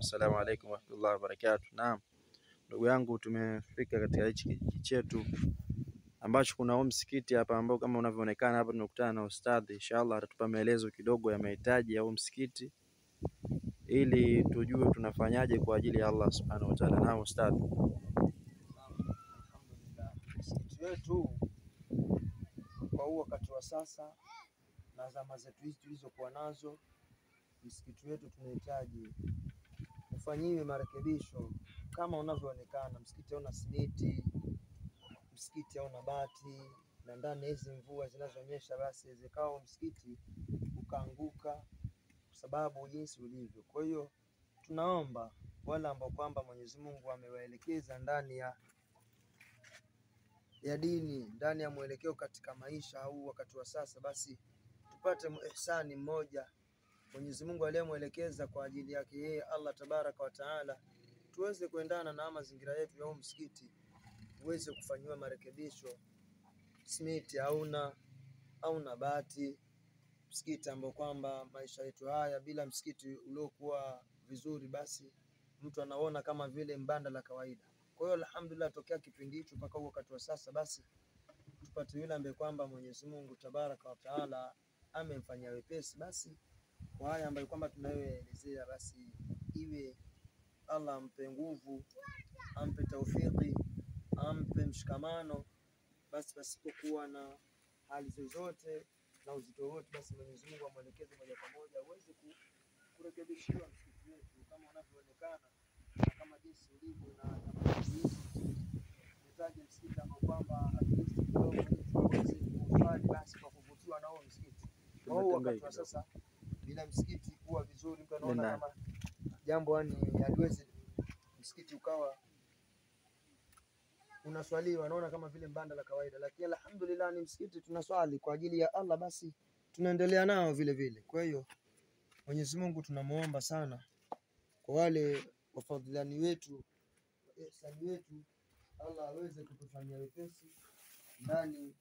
Assalamu alaikum warahmatullahi wabarakatuh. Naam, ndugu yangu, tumefika katika hichi kijiji chetu ambacho kuna huu msikiti hapa ambao kama unavyoonekana hapa. Tumekutana na ustadhi, inshallah atatupa maelezo kidogo ya mahitaji ya huu msikiti ili tujue tunafanyaje kwa ajili ya Allah subhanahu wa ta'ala. Naam ustadhi. Alhamdulillah, msikiti wetu kwa huu wakati wa sasa na zama zetu hizi tulizokuwa nazo, msikiti wetu tunahitaji ufanyiwe marekebisho. Kama unavyoonekana, msikiti hauna simiti, msikiti hauna bati, na ndani hizi mvua zinazonyesha basi zikao msikiti ukaanguka kwa sababu jinsi ulivyo. Kwa hiyo tunaomba wale ambao kwamba Mwenyezi Mungu amewaelekeza ndani ya dini, ndani ya mwelekeo katika maisha au wakati wa sasa, basi tupate ihsani mmoja Mwenyezi Mungu aliyemwelekeza kwa ajili yake yeye Allah tabaraka wa taala, tuweze kuendana na mazingira yetu ya msikiti, tuweze kufanyiwa marekebisho. Simiti hauna bati, msikiti ambao kwamba maisha yetu haya bila msikiti uliokuwa vizuri, basi mtu anaona kama vile mbanda la kawaida. Kwa hiyo alhamdulillah, tokea kipindi hicho mpaka wakati wa sasa, basi tupate yule ambaye kwamba Mwenyezi Mungu tabaraka wa taala amemfanyia wepesi, basi kwa haya ambayo kwamba tunayoelezea, basi iwe Allah ampe nguvu, ampe taufiki, ampe mshikamano, basi pasipokuwa na hali zozote na uzito wote, basi Mwenyezi Mungu amwelekeze moja kwa moja uweze kurekebishiwa msikiti wetu kama unavyoonekana na kama jinsi ulivyo na kama jinsi nitaje msikiti ambao kwamba basi kwa kuvutiwa na huo msikiti. Kwa hiyo wakati wa sasa bila msikiti kuwa vizuri, mtu anaona kama jambo yani haliwezi msikiti ukawa unaswaliwa, anaona kama vile mbanda la kawaida, lakini alhamdulillah ni msikiti tunaswali kwa ajili ya Allah, basi tunaendelea nao vile vile. Kwa hiyo Mwenyezi Mungu tunamuomba sana kwa wale wafadhilani wetu, ihsani wetu, Allah aweze kutufanyia wepesi ndani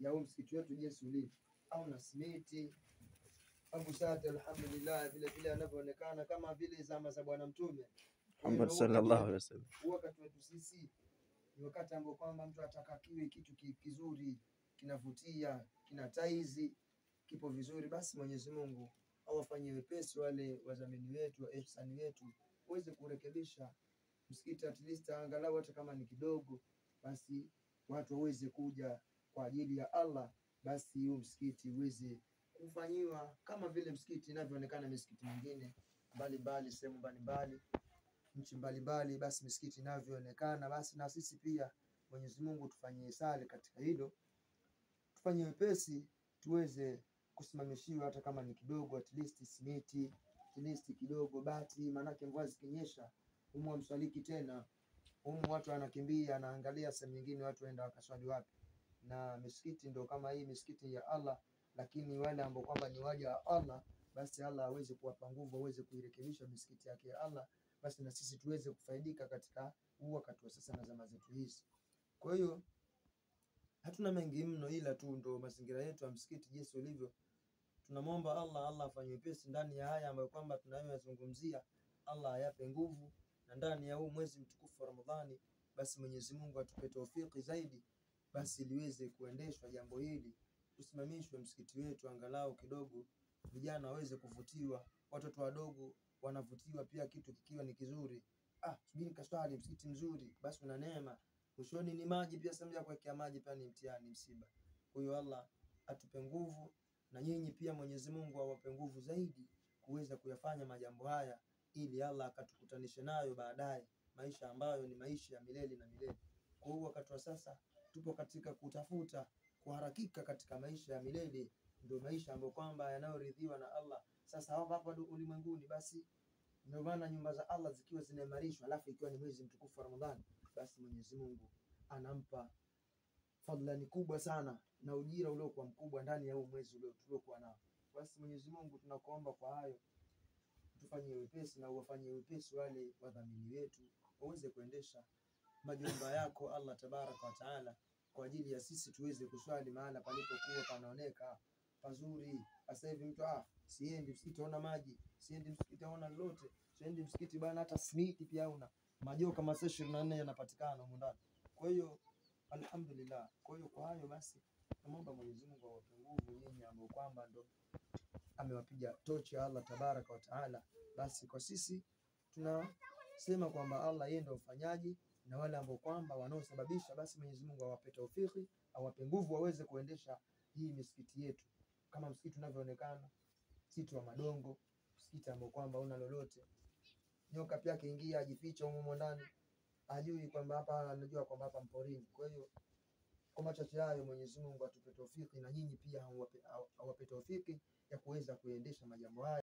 ya huu msikiti wetu jinsi ulivyo, au na simiti Abu Sati, alhamdulillah vile vile anavyoonekana kama vile zama za Bwana Mtume Muhammad sallallahu alaihi wasallam. Wakati wetu sisi ni wakati ambao kwamba mtu ataka kiwe kitu kizuri, kinavutia, kina taizi, kipo vizuri, basi Mwenyezi Mungu awafanyie wepesi wale wadhamini wetu wa ihsani wetu, uweze kurekebisha msikiti at least angalau hata kama ni kidogo, basi watu waweze kuja kwa ajili ya Allah, basi huu msikiti uweze kufanyiwa kama vile msikiti inavyoonekana misikiti mingine mbalimbali, sehemu mbalimbali, nchi mbalimbali, basi misikiti inavyoonekana. Basi na sisi pia Mwenyezi Mungu tufanyie sale katika hilo, tufanyie wepesi tuweze kusimamishiwa hata kama ni kidogo, at least simiti, at least kidogo bati, manake mvua zikinyesha humu hamswaliki tena, humu watu wanakimbia, anaangalia sehemu nyingine watu waenda wakaswali wapi. Na misikiti ndio kama hii misikiti ya Allah, lakini wale ambao kwamba ni waja wa Allah, basi Allah aweze kuwapa nguvu, aweze kuirekebisha misikiti yake ya Allah, basi na sisi tuweze kufaidika katika huu wakati wa sasa na zama zetu hizi. Kwa hiyo hatuna mengi mno, ila tu ndo mazingira yetu ya msikiti jinsi ulivyo. Tunamwomba Allah afanye wepesi ndani ya haya ambayo kwamba tunayoyazungumzia, Allah ayape nguvu, na ndani ya huu mwezi mtukufu wa Ramadhani, basi Mwenyezi Mungu atupe taufiki zaidi, basi liweze kuendeshwa jambo hili, usimamishwe msikiti wetu angalau kidogo, vijana waweze kuvutiwa, watoto wadogo wanavutiwa pia, kitu kikiwa ni kizuri, subiri kaswali msikiti mzuri, basi una neema. Mwishoni ni maji pia, sehemu ya kuwekea maji pia ni mtihani, msiba. Kwa hiyo Allah atupe nguvu, na nyinyi pia Mwenyezi Mungu awape nguvu zaidi kuweza kuyafanya majambo haya, ili Allah akatukutanishe nayo baadaye, maisha ambayo ni maisha ya milele na milele. Kwa hiyo wakati wa sasa tupo katika kutafuta kuharakika katika maisha ya milele, ndio maisha ambayo kwamba yanayoridhiwa na Allah. Sasa hapa ulimwenguni, basi ndio maana nyumba za Allah zikiwa zinaimarishwa, alafu ikiwa ni mwezi mtukufu wa Ramadhani, basi Mwenyezi Mungu anampa fadhila ni kubwa sana na ujira uliokuwa mkubwa ndani ya huu mwezi uliokuwa nao. Basi Mwenyezi Mungu tunakuomba kwa hayo tufanyie wepesi, na uwafanyie wepesi wale wadhamini wetu waweze kuendesha majumba yako Allah tabaraka wa taala, kwa ajili ya sisi tuweze kuswali mahala palipokuwa panaoneka pazuri. Sasa hivi mtu siendi msikiti aona maji, siendi msikiti aona lolote, Tuende msikiti bwana, hata simiti pia una majoka masaa 24 yanapatikana huko ndani. Kwa hiyo alhamdulillah. Kwa hiyo kwa hayo basi, naomba Mwenyezi Mungu awape nguvu nyinyi ambao kwamba ndo amewapiga tochi ya Allah tabaraka wa taala. Basi kwa sisi tunasema kwamba Allah yeye ndio mfanyaji, na wale ambao kwamba wanaosababisha, basi Mwenyezi Mungu awape taufiki, awape nguvu waweze kuendesha hii misikiti yetu. Kama msikiti unavyoonekana, msikiti wa madongo, msikiti ambao kwamba una lolote. Nyoka pia akiingia ajificha humo ndani, ajui kwamba hapa, anajua kwamba hapa mporini. Kwa hiyo kwa machache hayo, Mwenyezi Mungu atupe taufiki, na nyinyi pia awape taufiki ya kuweza kuendesha majambo haya.